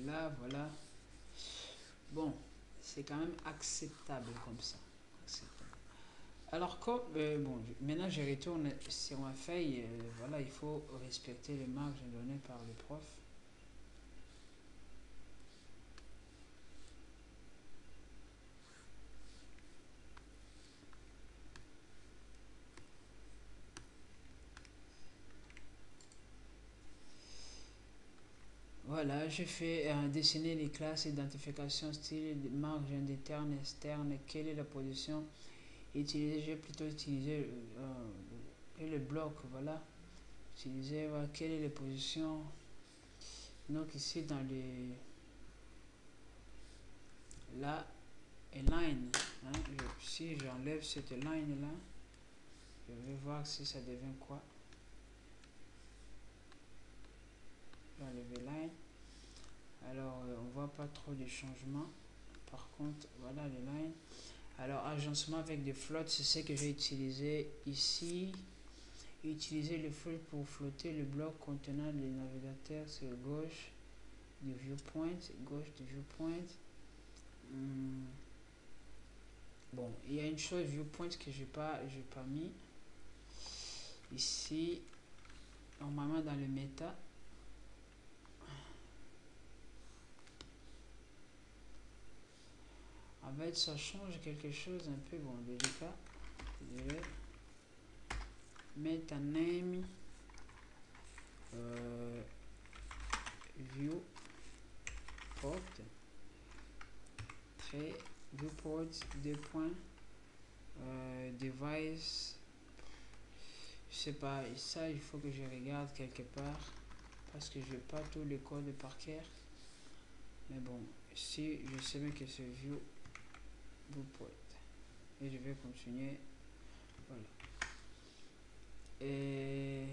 Là, voilà. Bon, c'est quand même acceptable comme ça. Acceptable. Alors, comme, bon, maintenant je retourne sur ma feuille. Voilà, il faut respecter les marges données par le prof. Voilà, je fais dessiner les classes, identification, style, marge interne, externe, quelle est la position utilisée, j'ai plutôt utilisé le bloc, voilà, utiliser, voilà, quelle est la position, donc ici dans les, là, line, hein, si j'enlève cette line là, je vais voir si ça devient quoi, j'enlève line, alors on voit pas trop de changements, par contre, voilà les lines. Alors, agencement avec des flottes, c'est ce que j'ai utilisé ici. Utiliser le float pour flotter le bloc contenant les navigateurs sur gauche du viewpoint. Bon, il y a une chose viewpoint que j'ai pas mis ici. Normalement dans le méta. En fait, ça change quelque chose un peu bon délicat. Je vais mettre un name viewport trait viewport 2 points device. Je sais pas, ça il faut que je regarde quelque part parce que je n'ai pas tous les codes par cœur. Mais bon, si je sais bien que c'est viewport et je vais continuer. Voilà. Et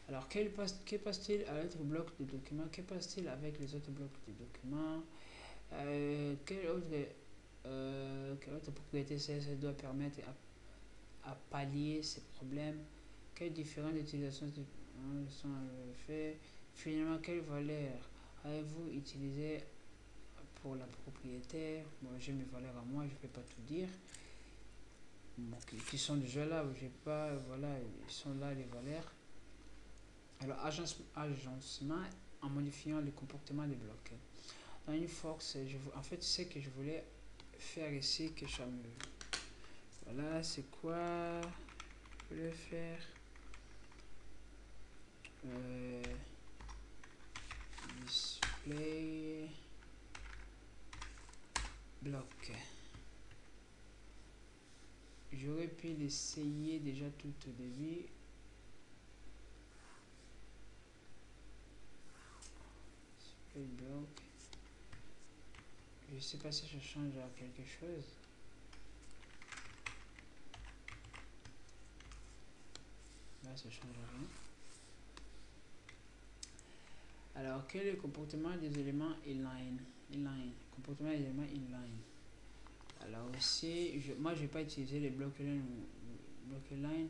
alors, que passe-t-il à l'autre bloc de document? Que passe-t-il avec les autres blocs de documents? Quelle autre propriété CSS doit permettre à pallier ces problèmes? Quelles différentes utilisations sont faites? Finalement, quelle valeur avez-vous utilisé pour la propriétaire? Bon, j'ai mes valeurs à moi, je ne vais pas tout dire. Bon, qui sont déjà là, j'ai pas, voilà, ils sont là les valeurs. Alors, agencement en modifiant le comportement des blocs. Dans une force, en fait, c'est que je voulais faire ici que ça me. Voilà, c'est quoi? Je voulais faire. Display bloc. J'aurais pu l'essayer déjà tout au début. Display bloc. Je sais pas si ça change à quelque chose. Là, ça change rien. Alors, quel est le comportement des éléments inline? Comportement des éléments inline. Alors ici, moi je vais pas utiliser les blocs line.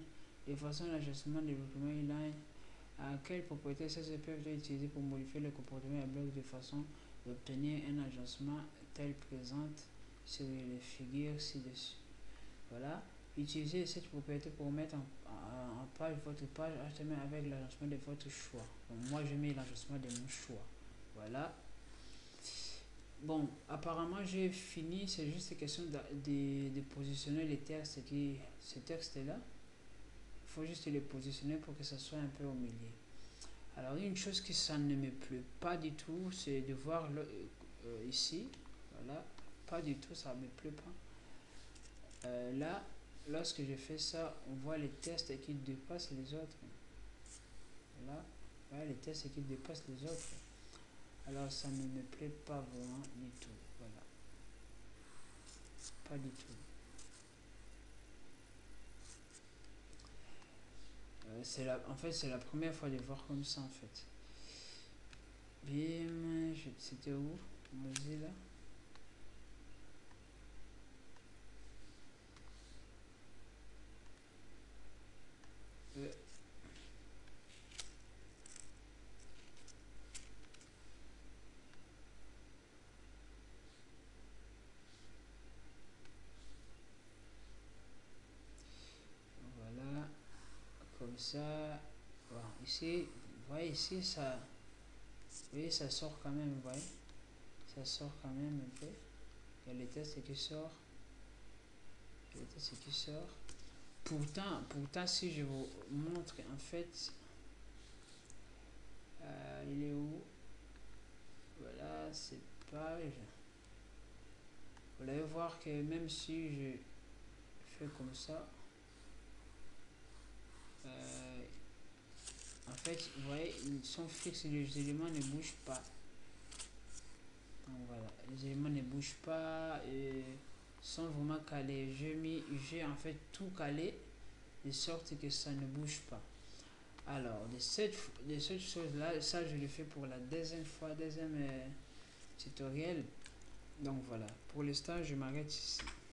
De façon l'ajustement des documents inline. Quelles propriétés CSS peuvent être utilisées pour modifier le comportement des blocs de façon d'obtenir un agencement tel présente sur les figures ci-dessus. Voilà. Utilisez cette propriété pour mettre en page votre page HTML avec l'agencement de votre choix. Donc, moi je mets l'agencement de mon choix. Voilà. Bon, apparemment j'ai fini, c'est juste question de positionner les textes ces textes-là. Il faut juste les positionner pour que ça soit un peu au milieu. Alors une chose que ça ne me plaît pas du tout, c'est de voir ici, voilà, pas du tout, ça ne me plaît pas. Là, lorsque je fais ça, on voit les tests qui dépassent les autres. Là, voilà les tests qui dépassent les autres. Alors ça ne me plaît pas vraiment du tout. Voilà. Pas du tout. En fait, c'est la première fois de voir comme ça en fait. Bim, c'était où? Mozilla. Voilà, comme ça. Bon, ici, vous voyez ici, ça, vous voyez, ça sort quand même, vous voyez, ça sort quand même un peu. Il y a les tests qui sortent, il y a les tests qui sortent. Pourtant, si je vous montre, en fait, il est où? Voilà, c'est pas. Vous allez voir que même si je fais comme ça, euh, en fait, vous voyez, ils sont fixes, les éléments ne bougent pas. Donc voilà, les éléments ne bougent pas et sont vraiment calés. J'ai en fait tout calé de sorte que ça ne bouge pas. Alors, de cette chose-là, ça je le fais pour la deuxième fois, deuxième tutoriel. Donc voilà, pour l'instant je m'arrête ici.